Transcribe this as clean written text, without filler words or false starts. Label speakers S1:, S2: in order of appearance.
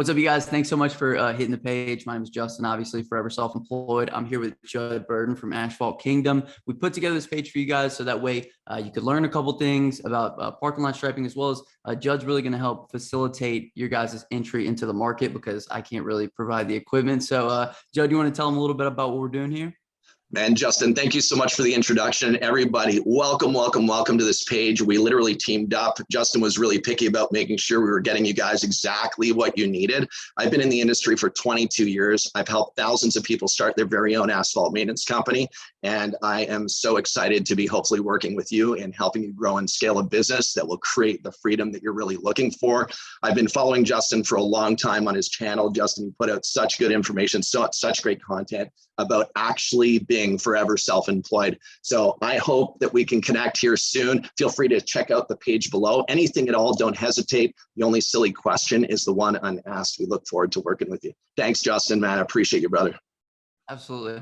S1: What's up, you guys? Thanks so much for hitting the page. My name is Justin, obviously forever self-employed. I'm here with Judd Burdon from Asphalt Kingdom. We put together this page for you guys so that way you could learn a couple things about parking lot striping, as well as Judd's really going to help facilitate your guys' entry into the market because I can't really provide the equipment. So Judd, you want to tell them a little bit about what we're doing here?
S2: Man, Justin, thank you so much for the introduction. Everybody, welcome to this page. We literally teamed up. Justin was really picky about making sure we were getting you guys exactly what you needed. I've been in the industry for 22 years. I've helped thousands of people start their very own asphalt maintenance company. And I am so excited to be hopefully working with you and helping you grow and scale a business that will create the freedom that you're really looking for. I've been following Justin for a long time on his channel. Justin, you put out such good information, such great content about actually being forever self-employed. So I hope that we can connect here soon. Feel free to check out the page below. Anything at all, don't hesitate. The only silly question is the one unasked. We look forward to working with you. Thanks, Justin, man. I appreciate you, brother.
S1: Absolutely.